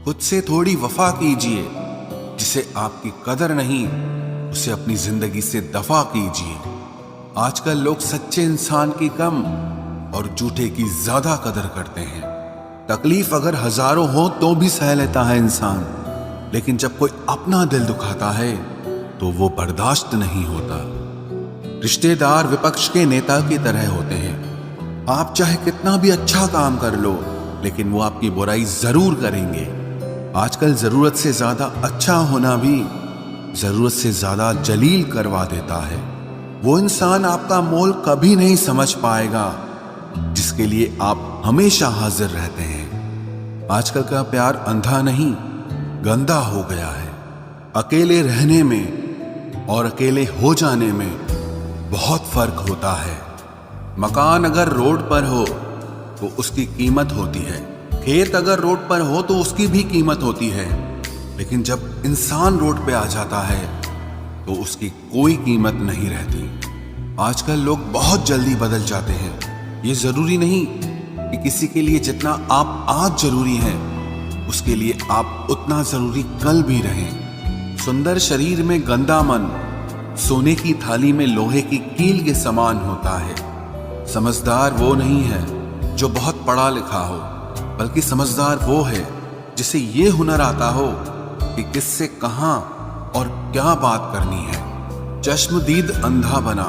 खुद से थोड़ी वफा कीजिए। जिसे आपकी कदर नहीं, उसे अपनी जिंदगी से दफा कीजिए। आजकल लोग सच्चे इंसान की कम और झूठे की ज्यादा कदर करते हैं। तकलीफ अगर हजारों हो तो भी सह लेता है इंसान, लेकिन जब कोई अपना दिल दुखाता है तो वो बर्दाश्त नहीं होता। रिश्तेदार विपक्ष के नेता की तरह होते हैं। आप चाहे कितना भी अच्छा काम कर लो, लेकिन वो आपकी बुराई जरूर करेंगे। आजकल जरूरत से ज्यादा अच्छा होना भी जरूरत से ज्यादा जलील करवा देता है। वो इंसान आपका मोल कभी नहीं समझ पाएगा जिसके लिए आप हमेशा हाजिर रहते हैं। आजकल का प्यार अंधा नहीं, गंदा हो गया है। अकेले रहने में और अकेले हो जाने में बहुत फर्क होता है। मकान अगर रोड पर हो तो उसकी कीमत होती है, खेत अगर रोड पर हो तो उसकी भी कीमत होती है, लेकिन जब इंसान रोड पे आ जाता है तो उसकी कोई कीमत नहीं रहती। आजकल लोग बहुत जल्दी बदल जाते हैं। ये जरूरी नहीं कि किसी के लिए जितना आप आज जरूरी हैं, उसके लिए आप उतना जरूरी कल भी रहें। सुंदर शरीर में गंदा मन सोने की थाली में लोहे की कील के समान होता है। समझदार वो नहीं है जो बहुत पढ़ा लिखा हो, बल्कि समझदार वो है जिसे ये हुनर आता हो कि किससे कहां और क्या बात करनी है। चश्मदीद अंधा बना,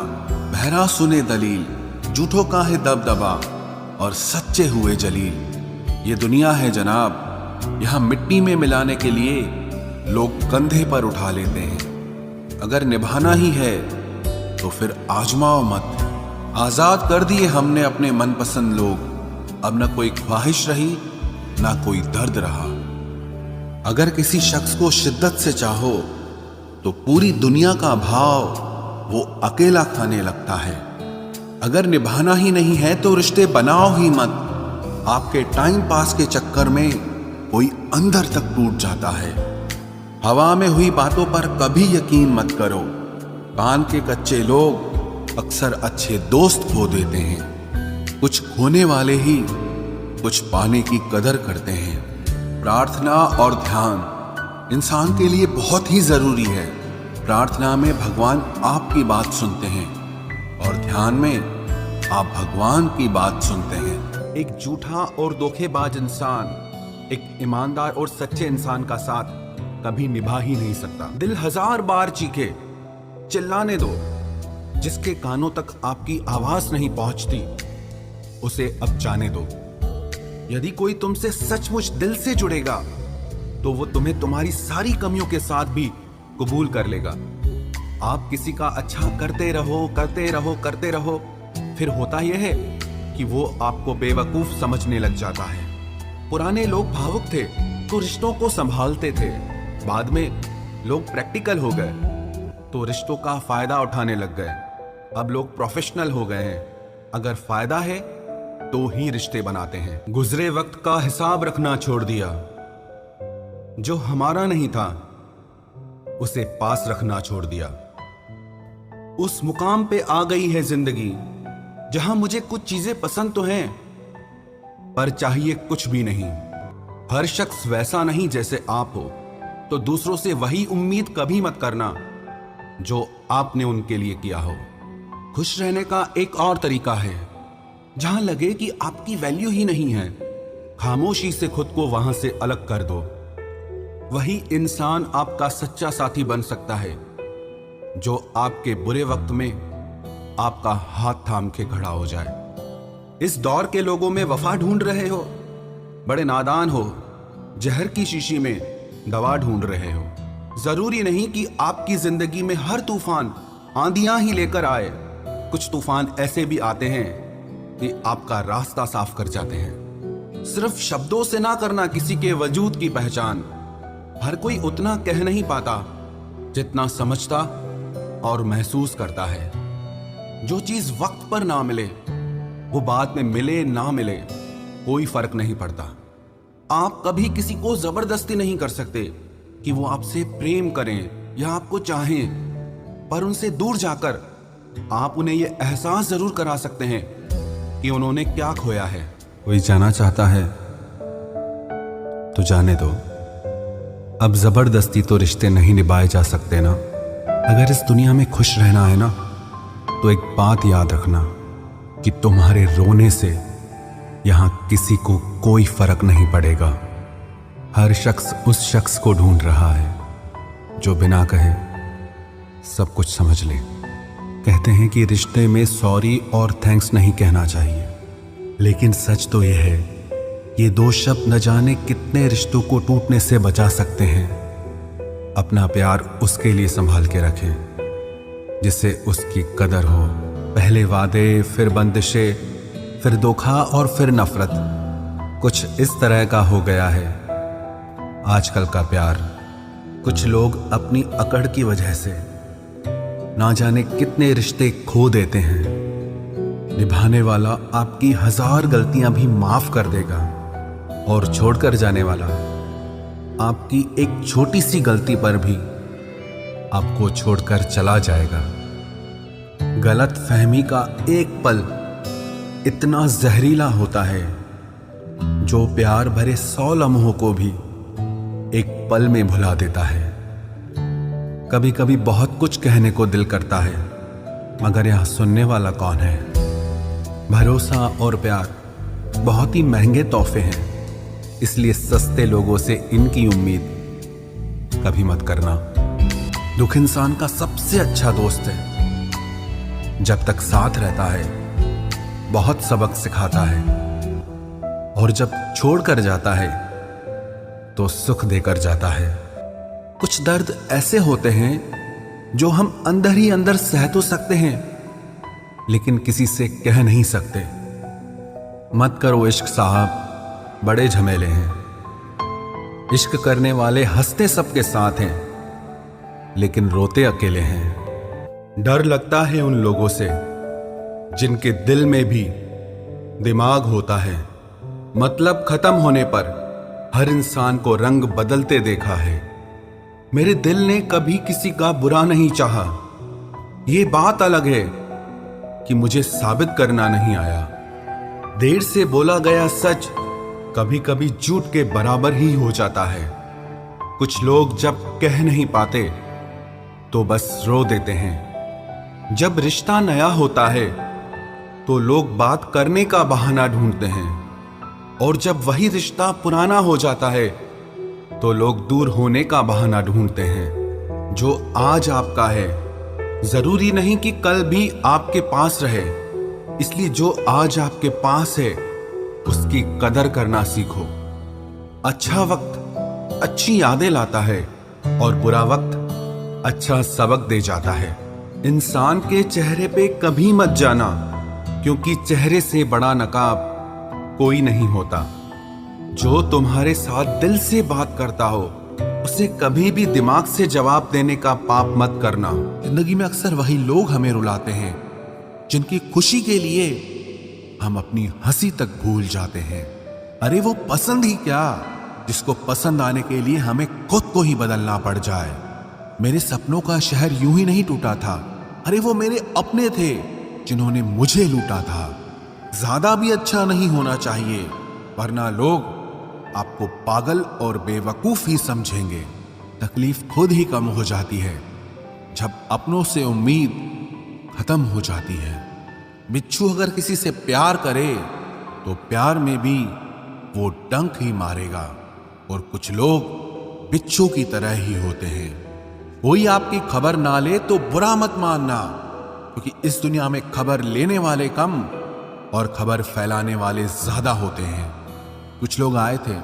बहरा सुने दलील, झूठों का है दबदबा और सच्चे हुए जलील। ये दुनिया है जनाब, यहां मिट्टी में मिलाने के लिए लोग कंधे पर उठा लेते हैं। अगर निभाना ही है तो फिर आजमाओ मत। आजाद कर दिए हमने अपने मनपसंद लोग, अब न कोई ख्वाहिश रही ना कोई दर्द रहा। अगर किसी शख्स को शिद्दत से चाहो तो पूरी दुनिया का भाव वो अकेला खाने लगता है। अगर निभाना ही नहीं है तो रिश्ते बनाओ ही मत। आपके टाइम पास के चक्कर में कोई अंदर तक टूट जाता है। हवा में हुई बातों पर कभी यकीन मत करो। कान के कच्चे लोग अक्सर अच्छे दोस्त खो देते हैं। कुछ खोने वाले ही कुछ पाने की कदर करते हैं। प्रार्थना और ध्यान इंसान के लिए बहुत ही जरूरी है। प्रार्थना में भगवान आपकी बात सुनते हैं और ध्यान में आप भगवान की बात सुनते हैं। एक झूठा और धोखेबाज इंसान एक ईमानदार और सच्चे इंसान का साथ कभी निभा ही नहीं सकता। दिल हजार बार चीखे, चिल्लाने दो। जिसके कानों तक आपकी आवाज नहीं पहुंचती उसे अब जाने दो। यदि कोई तुमसे सचमुच दिल से जुड़ेगा तो वो तुम्हें तुम्हारी सारी कमियों के साथ भी कबूल कर लेगा। आप किसी का अच्छा करते रहो करते रहो करते रहो, फिर होता यह है कि वो आपको बेवकूफ समझने लग जाता है। पुराने लोग भावुक थे तो रिश्तों को संभालते थे। बाद में लोग प्रैक्टिकल हो गए तो रिश्तों का फायदा उठाने लग गए। अब लोग प्रोफेशनल हो गए हैं। अगर फायदा है तो ही रिश्ते बनाते हैं। गुजरे वक्त का हिसाब रखना छोड़ दिया। जो हमारा नहीं था उसे पास रखना छोड़ दिया। उस मुकाम पे आ गई है जिंदगी जहां मुझे कुछ चीजें पसंद तो हैं, पर चाहिए कुछ भी नहीं। हर शख्स वैसा नहीं जैसे आप हो, तो दूसरों से वही उम्मीद कभी मत करना जो आपने उनके लिए किया हो। खुश रहने का एक और तरीका है, जहां लगे कि आपकी वैल्यू ही नहीं है, खामोशी से खुद को वहां से अलग कर दो। वही इंसान आपका सच्चा साथी बन सकता है जो आपके बुरे वक्त में आपका हाथ थाम के खड़ा हो जाए। इस दौर के लोगों में वफा ढूंढ रहे हो, बड़े नादान हो। जहर की शीशी में दवा ढूंढ रहे हो। जरूरी नहीं कि आपकी जिंदगी में हर तूफान आंधियां ही लेकर आए। कुछ तूफान ऐसे भी आते हैं कि आपका रास्ता साफ कर जाते हैं। सिर्फ शब्दों से ना करना किसी के वजूद की पहचान। हर कोई उतना कह नहीं पाता जितना समझता और महसूस करता है। जो चीज वक्त पर ना मिले वो बाद में मिले ना मिले कोई फर्क नहीं पड़ता। आप कभी किसी को जबरदस्ती नहीं कर सकते कि वो आपसे प्रेम करें या आपको चाहें, पर उनसे दूर जाकर आप उन्हें यह एहसास जरूर करा सकते हैं कि उन्होंने क्या खोया है। कोई जाना चाहता है तो जाने दो। अब जबरदस्ती तो रिश्ते नहीं निभाए जा सकते ना। अगर इस दुनिया में खुश रहना है ना, तो एक बात याद रखना कि तुम्हारे रोने से यहां किसी को कोई फर्क नहीं पड़ेगा। हर शख्स उस शख्स को ढूंढ रहा है जो बिना कहे सब कुछ समझ ले। कहते हैं कि रिश्ते में सॉरी और थैंक्स नहीं कहना चाहिए, लेकिन सच तो यह है, ये दो शब्द न जाने कितने रिश्तों को टूटने से बचा सकते हैं। अपना प्यार उसके लिए संभाल के रखें जिससे उसकी कदर हो। पहले वादे, फिर बंदिशें, फिर धोखा और फिर नफरत, कुछ इस तरह का हो गया है आजकल का प्यार। कुछ लोग अपनी अकड़ की वजह से ना जाने कितने रिश्ते खो देते हैं। निभाने वाला आपकी 1000 गलतियां भी माफ कर देगा और छोड़कर जाने वाला आपकी एक छोटी सी गलती पर भी आपको छोड़कर चला जाएगा। गलत फहमी का एक पल इतना जहरीला होता है जो प्यार भरे 100 लम्हों को भी एक पल में भुला देता है। कभी कभी बहुत कुछ कहने को दिल करता है, मगर यहां सुनने वाला कौन है। भरोसा और प्यार बहुत ही महंगे तोहफे हैं, इसलिए सस्ते लोगों से इनकी उम्मीद कभी मत करना। दुख इंसान का सबसे अच्छा दोस्त है। जब तक साथ रहता है बहुत सबक सिखाता है, और जब छोड़कर जाता है तो सुख देकर जाता है। कुछ दर्द ऐसे होते हैं जो हम अंदर ही अंदर सह तो सकते हैं, लेकिन किसी से कह नहीं सकते। मत करो इश्क साहब, बड़े झमेले हैं। इश्क करने वाले हंसते सबके साथ हैं, लेकिन रोते अकेले हैं। डर लगता है उन लोगों से जिनके दिल में भी दिमाग होता है। मतलब खत्म होने पर हर इंसान को रंग बदलते देखा है। मेरे दिल ने कभी किसी का बुरा नहीं चाहा। ये बात अलग है कि मुझे साबित करना नहीं आया। देर से बोला गया सच कभी कभी झूठ के बराबर ही हो जाता है। कुछ लोग जब कह नहीं पाते तो बस रो देते हैं। जब रिश्ता नया होता है तो लोग बात करने का बहाना ढूंढते हैं, और जब वही रिश्ता पुराना हो जाता है तो लोग दूर होने का बहाना ढूंढते हैं। जो आज आपका है जरूरी नहीं कि कल भी आपके पास रहे, इसलिए जो आज आपके पास है उसकी कदर करना सीखो। अच्छा वक्त अच्छी यादें लाता है और बुरा वक्त अच्छा सबक दे जाता है। इंसान के चेहरे पे कभी मत जाना, क्योंकि चेहरे से बड़ा नकाब कोई नहीं होता। जो तुम्हारे साथ दिल से बात करता हो उसे कभी भी दिमाग से जवाब देने का पाप मत करना। जिंदगी में अक्सर वही लोग हमें रुलाते हैं जिनकी खुशी के लिए हम अपनी हंसी तक भूल जाते हैं। अरे वो पसंद ही क्या, जिसको पसंद आने के लिए हमें खुद को ही बदलना पड़ जाए। मेरे सपनों का शहर यूं ही नहीं टूटा था। अरे वो मेरे अपने थे जिन्होंने मुझे लूटा था। ज्यादा भी अच्छा नहीं होना चाहिए, वरना लोग आपको पागल और बेवकूफ ही समझेंगे। तकलीफ खुद ही कम हो जाती है जब अपनों से उम्मीद खत्म हो जाती है। बिच्छू अगर किसी से प्यार करे तो प्यार में भी वो डंक ही मारेगा, और कुछ लोग बिच्छू की तरह ही होते हैं। कोई आपकी खबर ना ले तो बुरा मत मानना, क्योंकि इस दुनिया में खबर लेने वाले कम और खबर फैलाने वाले ज्यादा होते हैं। कुछ लोग आए थे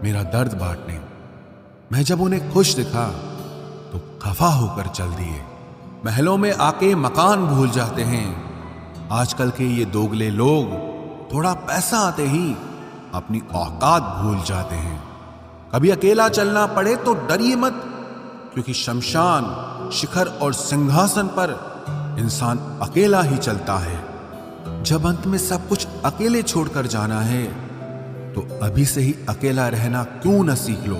मेरा दर्द बांटने। मैं जब उन्हें खुश दिखा तो खफा होकर चल दिए। महलों में आके मकान भूल जाते हैं। आजकल के ये दोगले लोग थोड़ा पैसा आते ही अपनी औकात भूल जाते हैं। कभी अकेला चलना पड़े तो डरिए मत, क्योंकि शमशान, शिखर और सिंहासन पर इंसान अकेला ही चलता है। जब अंत में सब कुछ अकेले छोड़कर जाना है तो अभी से ही अकेला रहना क्यों न सीख लो।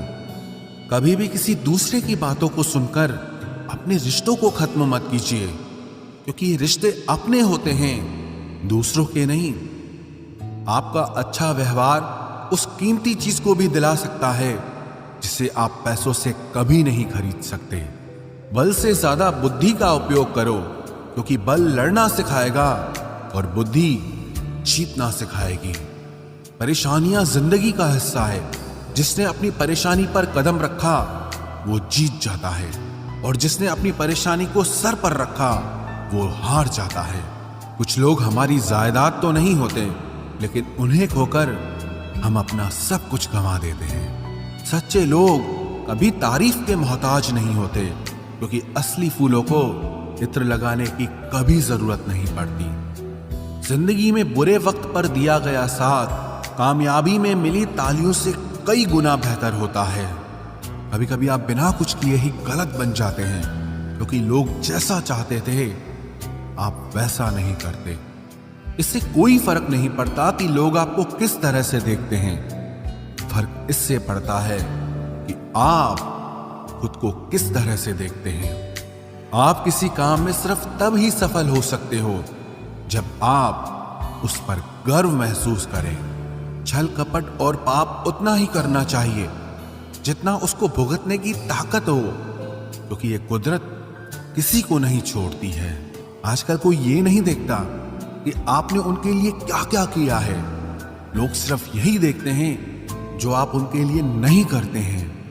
कभी भी किसी दूसरे की बातों को सुनकर अपने रिश्तों को खत्म मत कीजिए, क्योंकि ये रिश्ते अपने होते हैं, दूसरों के नहीं। आपका अच्छा व्यवहार उस कीमती चीज को भी दिला सकता है जिसे आप पैसों से कभी नहीं खरीद सकते। बल से ज्यादा बुद्धि का उपयोग करो, क्योंकि बल लड़ना सिखाएगा और बुद्धि जीतना सिखाएगी। परेशानियां जिंदगी का हिस्सा है। जिसने अपनी परेशानी पर कदम रखा वो जीत जाता है, और जिसने अपनी परेशानी को सर पर रखा वो हार जाता है। कुछ लोग हमारी जायदाद तो नहीं होते, लेकिन उन्हें खोकर हम अपना सब कुछ गंवा देते हैं। सच्चे लोग कभी तारीफ के मोहताज नहीं होते, क्योंकि असली फूलों को इत्र लगाने की कभी जरूरत नहीं पड़ती। जिंदगी में बुरे वक्त पर दिया गया साथ कामयाबी में मिली तालियों से कई गुना बेहतर होता है। कभी कभी आप बिना कुछ किए ही गलत बन जाते हैं, क्योंकि लोग जैसा चाहते थे आप वैसा नहीं करते। इससे कोई फर्क नहीं पड़ता कि लोग आपको किस तरह से देखते हैं। फर्क इससे पड़ता है कि आप खुद को किस तरह से देखते हैं। आप किसी काम में सिर्फ तब ही सफल हो सकते हो जब आप उस पर गर्व महसूस करें। छल कपट और पाप उतना ही करना चाहिए जितना उसको भुगतने की ताकत हो, क्योंकि ये कुदरत किसी को नहीं छोड़ती है। आजकल कोई ये नहीं देखता कि आपने उनके लिए क्या क्या किया है। लोग सिर्फ यही देखते हैं जो आप उनके लिए नहीं करते हैं।